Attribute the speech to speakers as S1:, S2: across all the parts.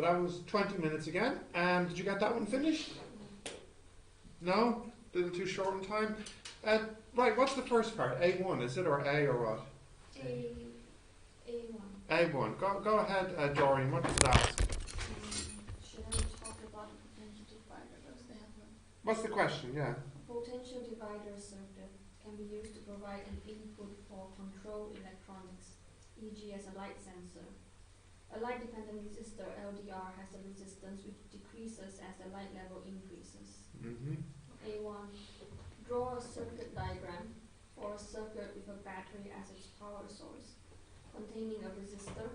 S1: So that was 20 minutes again. Did you get that one finished? No? A little too short in time? Right, what's the first part? A1, is it, or A or what?
S2: A1.
S1: A1. Go ahead, Dorian. What does it ask?
S2: Should I talk about a potential divider? Does they have one?
S1: What's the question? Yeah.
S2: A potential divider circuit can be used to provide an input for control electronics, e.g. as a light sensor. A light-dependent resistor, LDR, has a resistance which decreases as the light level increases. A1. Draw a circuit diagram for a circuit with a battery as its power source, containing a resistor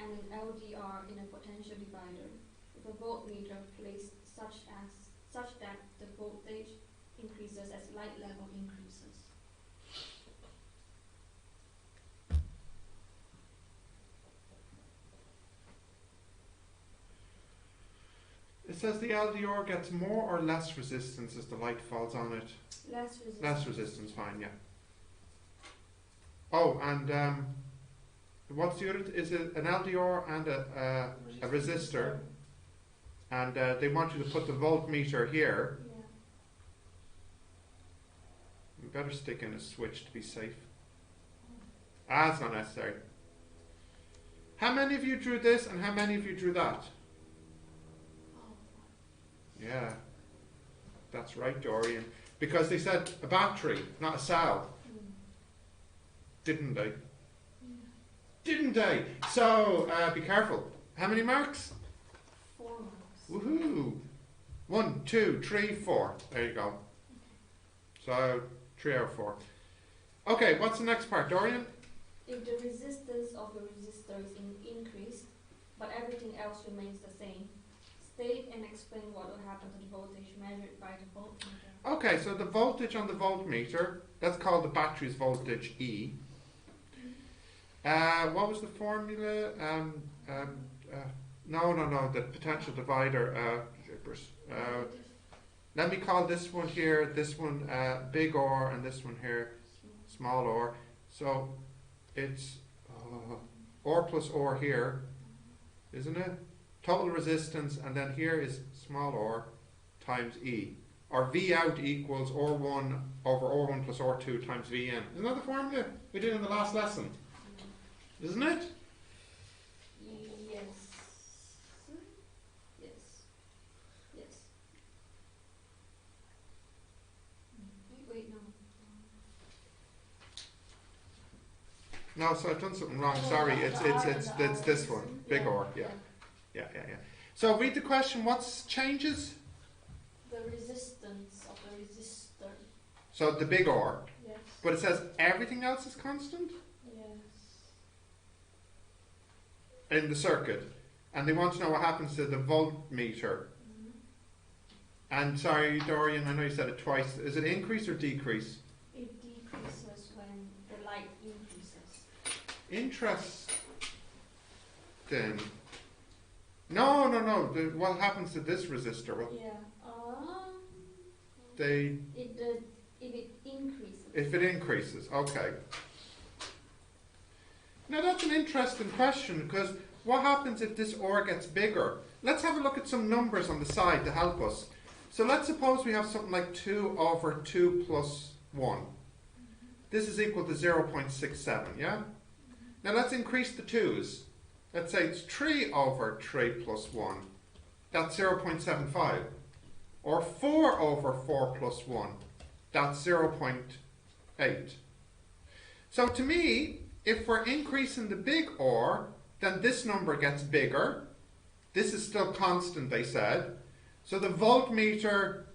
S2: and an LDR in a potential divider, with a voltmeter placed such that the voltage increases as light level increases.
S1: It says the LDR gets more or less resistance as the light falls on it.
S2: Less resistance.
S1: Less resistance, fine, yeah. Oh, and what's the other? Is it an LDR and a resistor? And they want you to put the voltmeter here.
S2: Yeah.
S1: You better stick in a switch to be safe. Ah, it's not necessary. How many of you drew this and how many of you drew that? Yeah, that's right, Dorian. Because they said a battery, not a cell. Didn't they? Didn't they? So, be careful. How many marks?
S2: 4 marks.
S1: Woohoo! 1, 2, 3, 4. There you go. So, 3 out of 4. Okay, what's the next part, Dorian?
S2: If the resistance of the resistor is increased, but everything else remains the same, state and explain what will happen to the voltage measured by the voltmeter. Okay, so the voltage on the voltmeter, that's called the battery's voltage E. What was the formula? No, the potential divider. Let me call this one here, this one big R, and this one here small r. So it's R plus R here, isn't it? Total resistance, and then here is small r times E. Or V out equals R1 over R1 plus R2 times V in. Isn't that the formula we did in the last lesson? Isn't it? Yes. Yes. Yes. Wait, no.
S1: No, so I've done something wrong. Sorry, it's this one, big R. Yeah. So read the question. What's changes?
S2: The resistance of the resistor.
S1: So the big R.
S2: Yes.
S1: But it says everything else is constant in the circuit, and they want to know what happens to the voltmeter. And sorry, Dorian, I know you said it twice. Is it increase or decrease?
S2: It decreases when the light increases.
S1: Interesting. No. What happens to this resistor? Well,
S2: if it increases.
S1: If it increases, okay. Now that's an interesting question, because what happens if this R gets bigger? Let's have a look at some numbers on the side to help us. So let's suppose we have something like 2 over 2 plus 1. This is equal to 0.67, yeah? Now let's increase the 2's. Let's say it's 3 over 3 plus 1. That's 0.75. Or 4 over 4 plus 1. That's 0.8. So to me, if we're increasing the big R, then this number gets bigger. This is still constant, they said. So the voltmeter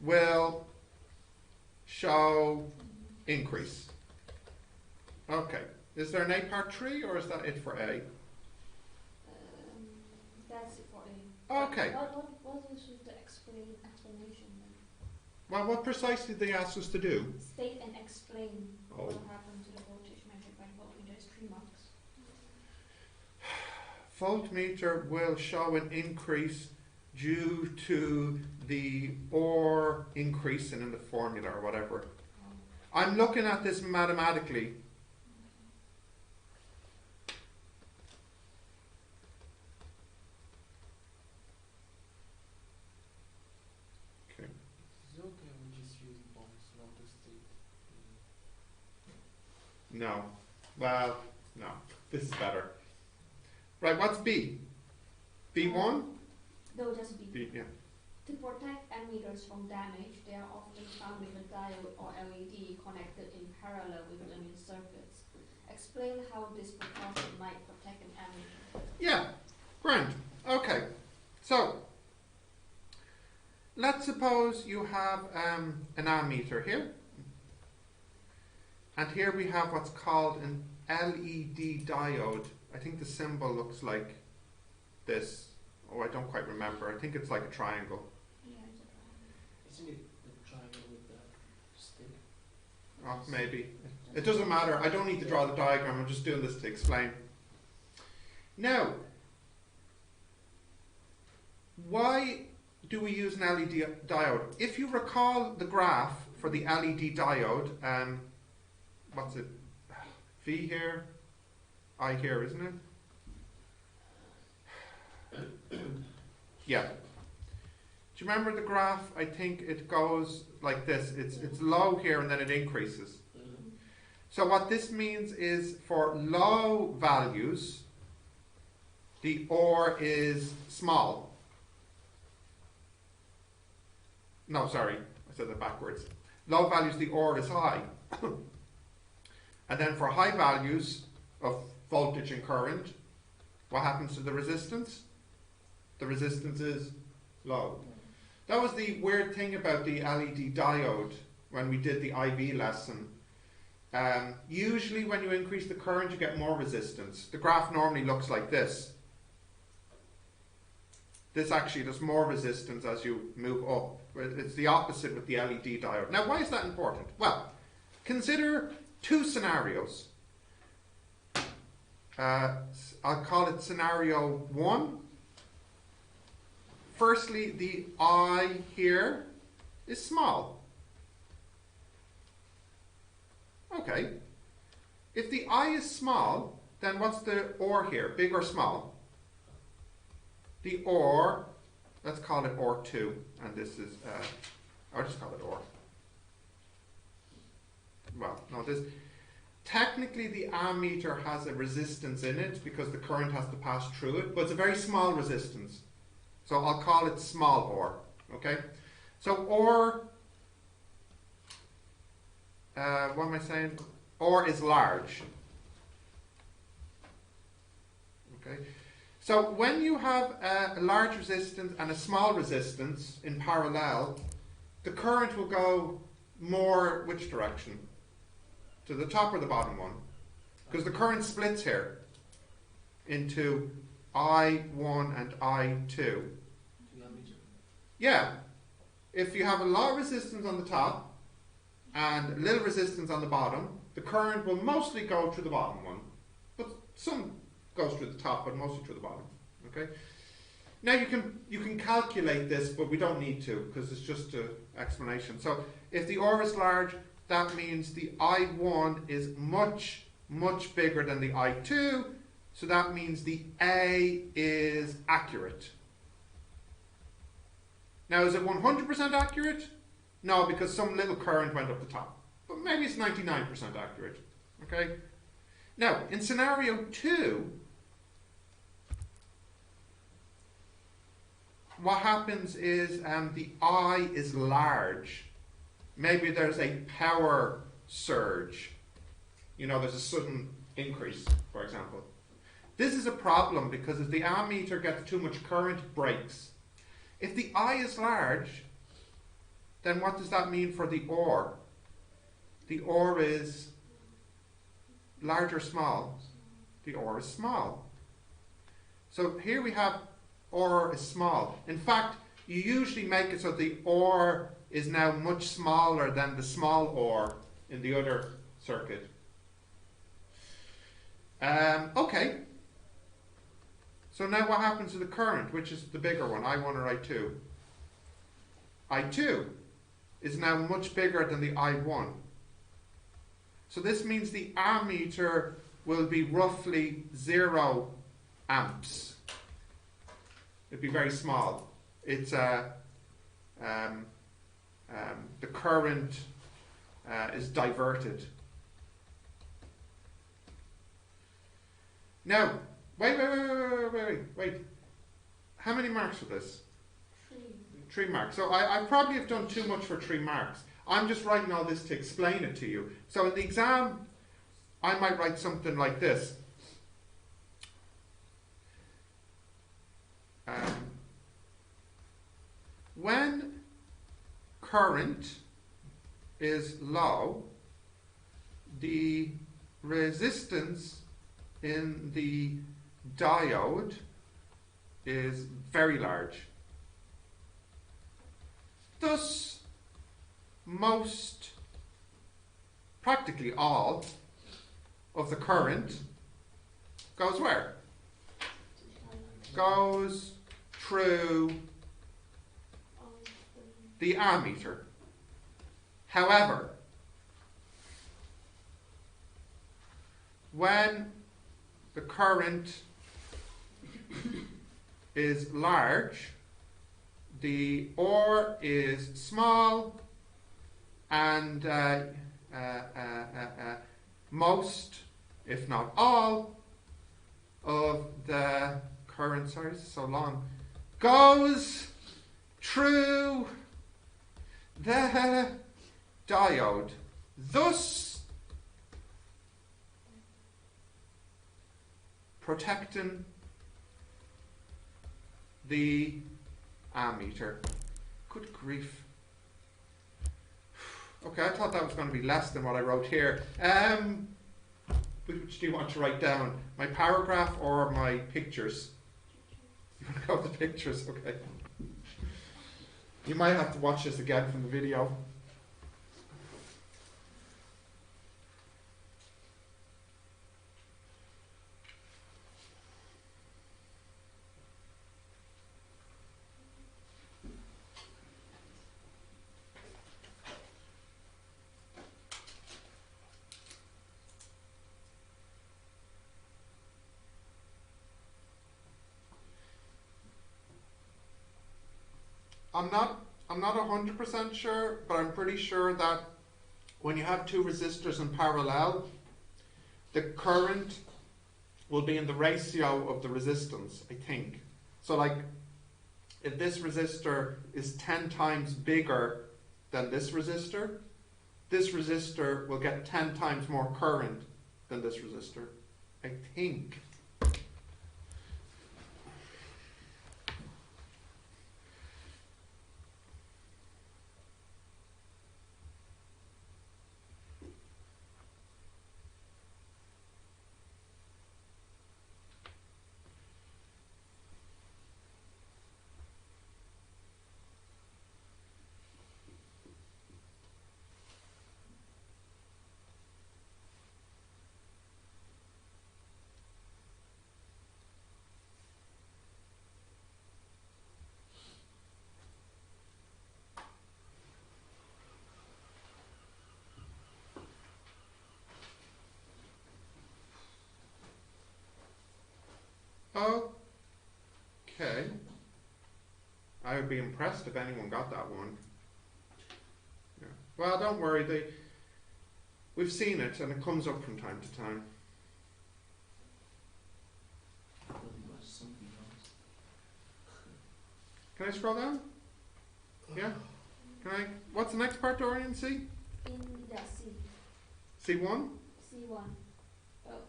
S1: will show increase. Okay. Is there an A part 3, or is that it for A?
S2: That's it for A.
S1: Okay.
S2: What is with the explanation then?
S1: Well, what precisely did they ask us to do?
S2: State and explain what will happen to the voltage measured by the voltmeter. Is 3 marks.
S1: Voltmeter will show an increase due to the R increasing in the formula or whatever. I'm looking at this mathematically.
S3: counter state.
S1: No. Well, no. This is better. Right, what's B? B1?
S2: No, just B.
S1: B, yeah.
S2: To protect emitters from damage, they are often found with a diode or LED connected in parallel with them in circuits. Explain how this precaution might protect an emitter.
S1: Yeah, grand. Okay, so let's suppose you have an ammeter here, and here we have what's called an LED diode. I think the symbol looks like this. Oh, I don't quite remember. I think it's like a triangle.
S2: Yeah, it's a triangle.
S3: Isn't it the triangle with the stick?
S1: Oh, maybe. It doesn't matter. I don't need to draw the diagram. I'm just doing this to explain. Now, why do we use an LED diode? If you recall the graph for the LED diode, what's it? V here, I here, isn't it? Yeah. Do you remember the graph? I think it goes like this. It's low here and then it increases. So what this means is for low values, the OR is small. No, sorry, I said that backwards. Low values, the OR is high. And then for high values of voltage and current, what happens to the resistance? The resistance is low. That was the weird thing about the LED diode when we did the IV lesson. Usually when you increase the current, you get more resistance. The graph normally looks like this. This actually, there's more resistance as you move up. It's the opposite with the LED diode. Now, why is that important? Well, consider two scenarios. I'll call it scenario 1. Firstly, the I here is small. Okay. If the I is small, then what's the OR here? Big or small? The OR, let's call it OR2, and this is, I'll just call it OR. Well, no, this, technically the ammeter has a resistance in it because the current has to pass through it, but it's a very small resistance. So I'll call it small OR, okay? So OR, what am I saying? OR is large. Okay. So when you have a large resistance and a small resistance in parallel, the current will go more which direction? To the top or the bottom one? Because the current splits here into I1 and I2. Yeah. If you have a lot of resistance on the top and little resistance on the bottom, the current will mostly go through the bottom one. But some goes through the top, but mostly through the bottom. Okay. Now you can calculate this, but we don't need to because it's just an explanation. So if the OR is large, that means the I1 is much, much bigger than the I2. So that means the A is accurate. Now, is it 100% accurate? No, because some little current went up the top. But maybe it's 99% accurate. Okay? Now, in scenario 2, what happens is the I is large. Maybe there's a power surge. You know, there's a sudden increase, for example. This is a problem because if the ammeter gets too much current, it breaks. If the I is large, then what does that mean for the OR? The OR is large or small? The OR is small. So here we have OR is small. In fact, you usually make it so the OR is now much smaller than the small OR in the other circuit. Okay. So now what happens to the current? Which is the bigger one, I1 or I2? I2 is now much bigger than the I1. So this means the ammeter will be roughly 0 amps. It'd be very small. It's the current is diverted. Now, wait. How many marks for this? 3 marks. So I probably have done too much for 3 marks. I'm just writing all this to explain it to you. So in the exam, I might write something like this. When current is low, the resistance in the diode is very large. Thus, practically all of the current goes where? Goes through the ammeter. However, when the current is large, the OR is small, and most, if not all, of the current, sorry, this is so long, goes through the diode. Thus, protecting the ammeter. Good grief. Okay, I thought that was going to be less than what I wrote here. Which do you want to write down? My paragraph or my pictures? You want to go with the pictures? Okay. You might have to watch this again from the video. I'm not 100% sure, but I'm pretty sure that when you have 2 resistors in parallel, the current will be in the ratio of the resistance, I think. So like, if this resistor is 10 times bigger than this resistor will get 10 times more current than this resistor, I think. Okay. I would be impressed if anyone got that one. Yeah. Well, don't worry. We've seen it, and it comes up from time to time. Can I scroll down? Yeah? Can I? What's the next part, Dorian? C?
S2: C.
S1: C1?
S2: C1.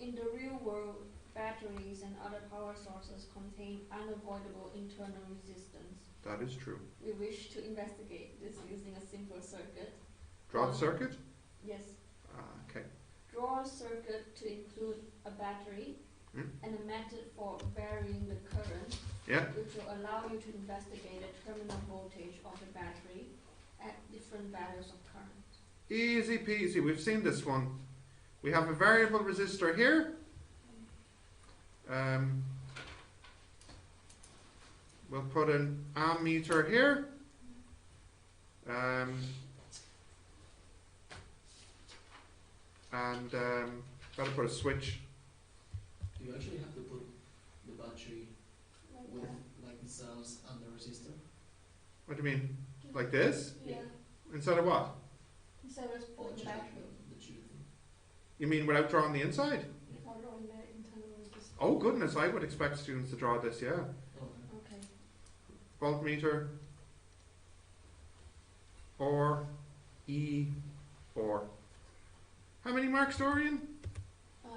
S2: In the real world, batteries and other power sources contain unavoidable internal resistance.
S1: That is true.
S2: We wish to investigate this using a simple circuit.
S1: Draw the circuit?
S2: Yes.
S1: Okay.
S2: Draw a circuit to include a battery and a method for varying the current, which will allow you to investigate the terminal voltage of the battery at different values of current.
S1: Easy peasy. We've seen this one. We have a variable resistor here. We'll put an ammeter here. Gotta put a switch.
S3: Do you actually have to put the battery with like the cells and the resistor?
S1: What do you mean? Like this?
S2: Yeah.
S1: Instead of what?
S2: The instead of
S3: Or
S2: putting
S3: just
S2: back
S3: like the tube thing.
S1: You mean without drawing the inside?
S2: or drawing the internal resistance.
S1: Oh goodness, I would expect students to draw this, yeah.
S3: Oh,
S2: Okay.
S1: Voltmeter, or, E, or. How many marks, Dorian?
S2: 3.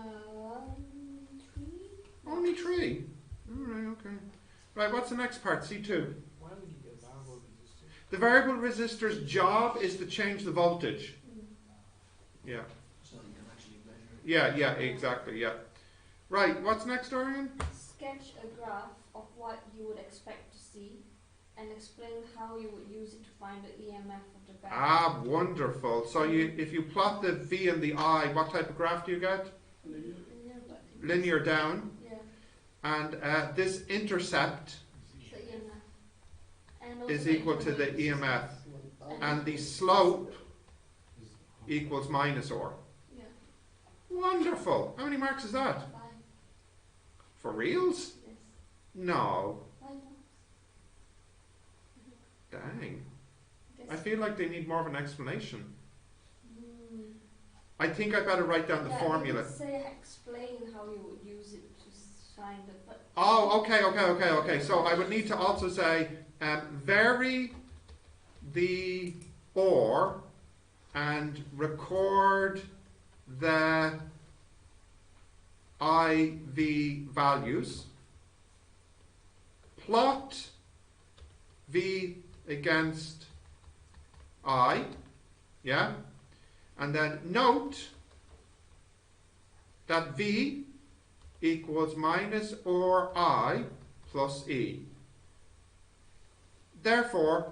S1: Only 3. Alright, okay. Right, what's the next part? C2.
S4: Why would you get variable resistor?
S1: The variable resistor's job is to change the voltage. Yeah.
S3: so you can actually measure it.
S1: Yeah, exactly, yeah. Right, what's next, Dorian?
S2: Sketch a graph of what you would expect to see and explain how you would use it to find the EMF of the battery.
S1: Ah, wonderful. So if you plot the V and the I, what type of graph do you get? Linear down.
S2: Yeah,
S1: And this intercept
S2: the EMF. And also
S1: is
S2: the
S1: equal to the
S2: internal
S1: EMF.
S2: resistance.
S1: And the slope equals minus R.
S2: Yeah,
S1: Wonderful. How many marks is that?
S2: 5.
S1: For reals?
S2: Yes.
S1: No.
S2: 5 marks.
S1: Dang.
S2: Guess.
S1: I feel like they need more of an explanation.
S2: Mm.
S1: I think I better write down the
S2: Yeah,
S1: formula.
S2: you could say explain how you would use it to find it, but
S1: Oh, okay. So I would need to also say vary the or and record the IV values. Plot V against I, yeah? And then note that V equals minus or I plus E. Therefore,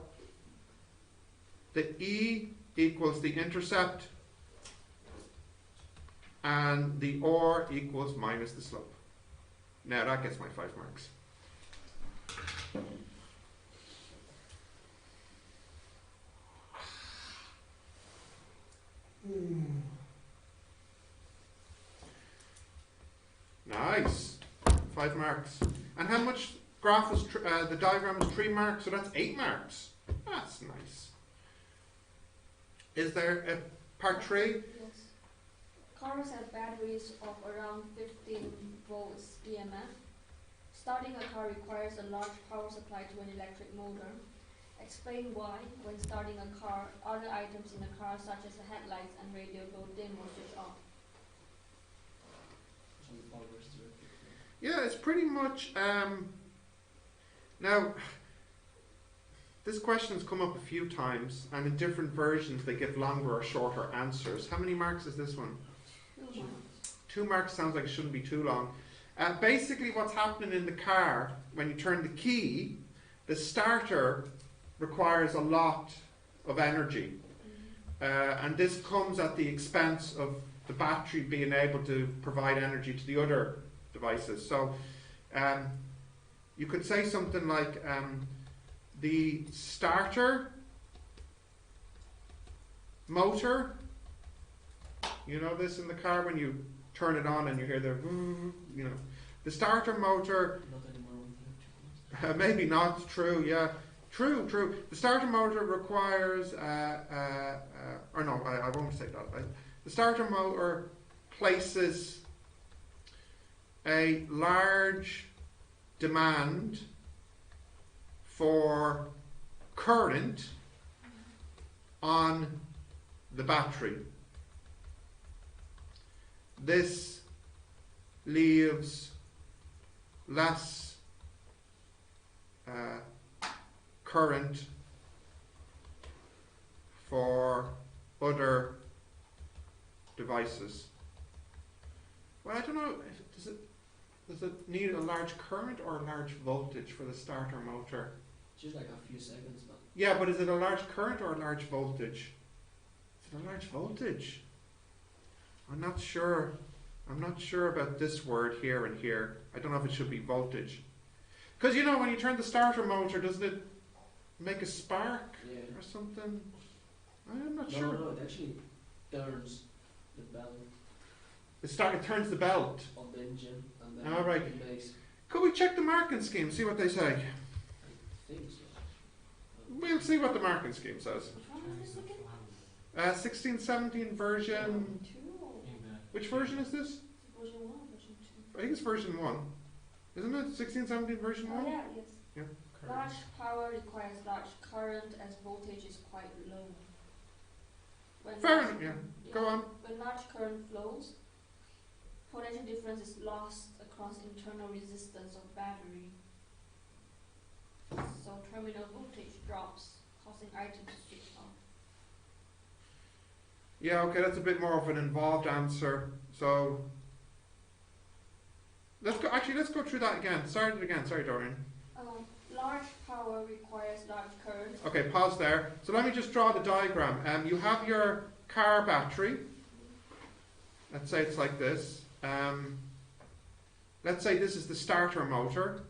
S1: the E equals the intercept and the or equals minus the slope. Now that gets my 5 marks. Nice. 5 marks. And how much graph is, the diagram is 3 marks, so that's 8 marks. That's nice. Is there a part 3?
S2: yes. Cars have batteries of around 15 volts EMF. Starting a car requires a large power supply to an electric motor. Explain why, when starting a car, other items in the car such as the headlights and radio go dim or switch off.
S3: So the power versus electric.
S1: Yeah, it's pretty much. Now, this question's come up a few times, and in different versions they give longer or shorter answers. How many marks is this one?
S2: 2 marks.
S1: 2 marks sounds like it shouldn't be too long. Basically, what's happening in the car when you turn the key, the starter requires a lot of energy, and this comes at the expense of the battery being able to provide energy to the other devices. So you could say something like the starter motor, you know this in the car when you turn it on and you hear the, you know, the starter motor,
S3: Not anymore with electric ones.
S1: maybe not, true, yeah. True. The starter motor requires, or no, I won't say that. The starter motor places a large demand for current on the battery. This leaves less current for other devices. Well, I don't know, does it need a large current or a large voltage for the starter motor?
S3: Just like a few seconds, but
S1: Yeah, but is it a large current or a large voltage? Is it a large voltage? I'm not sure. I'm not sure about this word here and here. I don't know if it should be voltage. Because you know, when you turn the starter motor, doesn't it make a spark
S3: yeah.
S1: or something? I'm not
S3: No,
S1: sure.
S3: no, it actually turns the bell
S1: It turns the belt.
S3: of the engine and then
S1: All right.
S3: it makes,
S1: Could we check the marking scheme, see what they say?
S3: I think so.
S1: We'll see what the marking scheme says.
S2: Which one is this again?
S1: 16, 17 version.
S2: 2 or
S1: Which version is this?
S2: version 1 or version 2?
S1: I think it's version 1. Isn't it 16, 17 version 1?
S2: Oh yeah, yes.
S1: Yeah.
S2: Large power requires large current as voltage is quite low. When
S1: Fair
S2: large-
S1: enough, yeah. Go on.
S2: When large current flows, potential difference is lost across internal resistance of battery. So terminal voltage drops, causing item to switch off.
S1: Yeah, okay, that's a bit more of an involved answer. So, let's go through that again. Start it again. Sorry, Dorian.
S2: Large power requires large current.
S1: Okay, pause there. So let me just draw the diagram. You have your car battery. Let's say it's like this. Let's say this is the starter motor.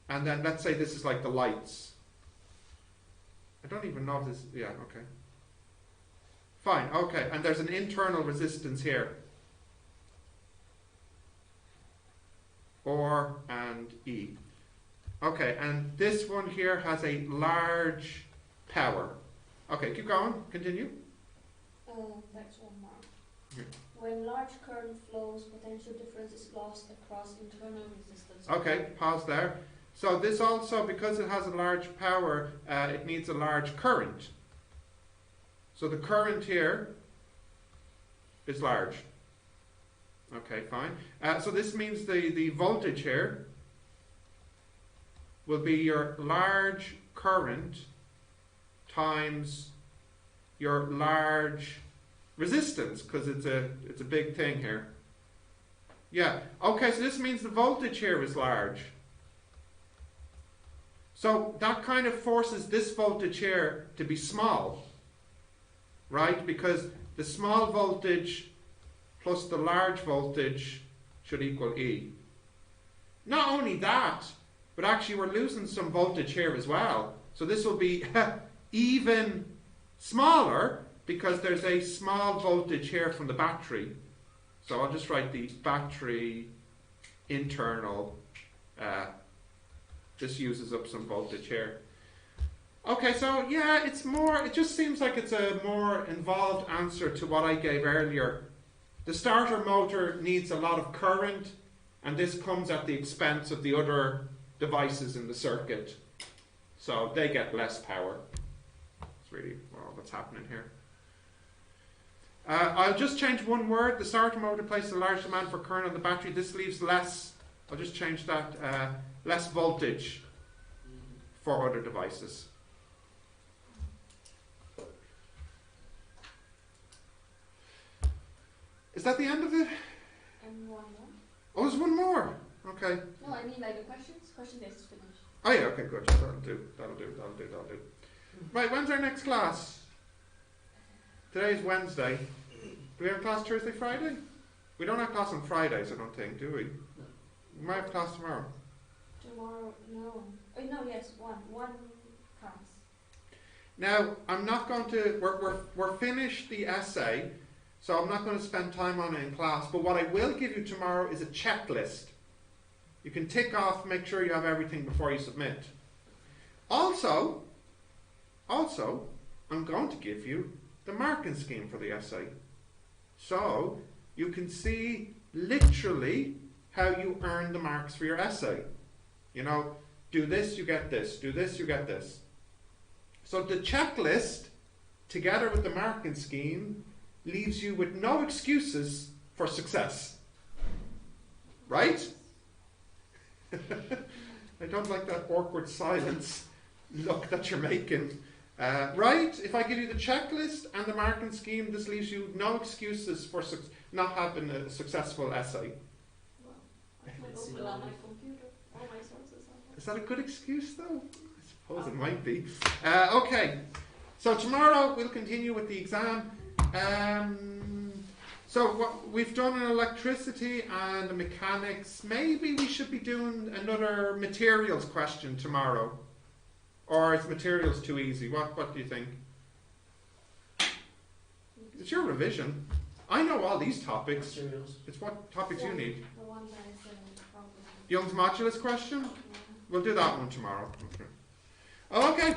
S1: And then let's say this is like the lights. I don't even know if this... Yeah, okay. Fine, okay. And there's an internal resistance here. R and E. Okay, and this one here has a large power. Okay, keep going. Continue.
S2: That's one more.
S1: Yeah.
S2: When large current flows, potential difference is lost across internal resistance.
S1: Okay, pause there. So this also, because it has a large power, it needs a large current. So the current here is large. Okay, fine. So this means the voltage here will be your large current times your large resistance, because it's a big thing here. Yeah. Okay, so this means the voltage here is large. So that kind of forces this voltage here to be small, right? Because the small voltage plus the large voltage should equal E. Not only that, but actually we're losing some voltage here as well. So this will be even smaller because there's a small voltage here from the battery. So I'll just write the battery internal. This uses up some voltage here. Okay, so yeah, it's more, it just seems like it's a more involved answer to what I gave earlier. The starter motor needs a lot of current, and this comes at the expense of the other devices in the circuit. So they get less power. That's really what's happening here. I'll just change one word. The starter motor places a large demand for current on the battery. This leaves less, I'll just change that, less voltage for other devices. Is that the end of it?
S2: And one more.
S1: Oh, there's one more. Okay.
S2: No, I mean like the questions. Question days is finished.
S1: Oh yeah, okay, good. That'll do. Right, when's our next class? Today's Wednesday. Do we have class Thursday, Friday? We don't have class on Fridays, I don't think, do we?
S3: No.
S1: We might have class tomorrow.
S2: Tomorrow, no. Oh, no, yes, one class.
S1: Now, I'm not going to, we're finished the essay, so I'm not going to spend time on it in class, but what I will give you tomorrow is a checklist. You can tick off, make sure you have everything before you submit. Also, I'm going to give you the marking scheme for the essay. So, you can see literally how you earn the marks for your essay. You know, do this, you get this. Do this, you get this. So the checklist, together with the marking scheme, leaves you with no excuses for success. Right? I don't like that awkward silence look that you're making. Right? If I give you the checklist and the marking scheme, this leaves you no excuses for not having a successful essay.
S2: Well, I can open on my computer all my sources.
S1: Is that a good excuse though? I suppose it might be. Okay, so tomorrow we'll continue with the exam. So what we've done in electricity and mechanics, maybe we should be doing another materials question tomorrow. Or is materials too easy? What do you think? It's your revision. I know all these topics.
S3: Materials.
S1: It's what topics you need.
S2: The one that is probably.
S1: Young's modulus question?
S2: Yeah.
S1: We'll do that one tomorrow. Okay.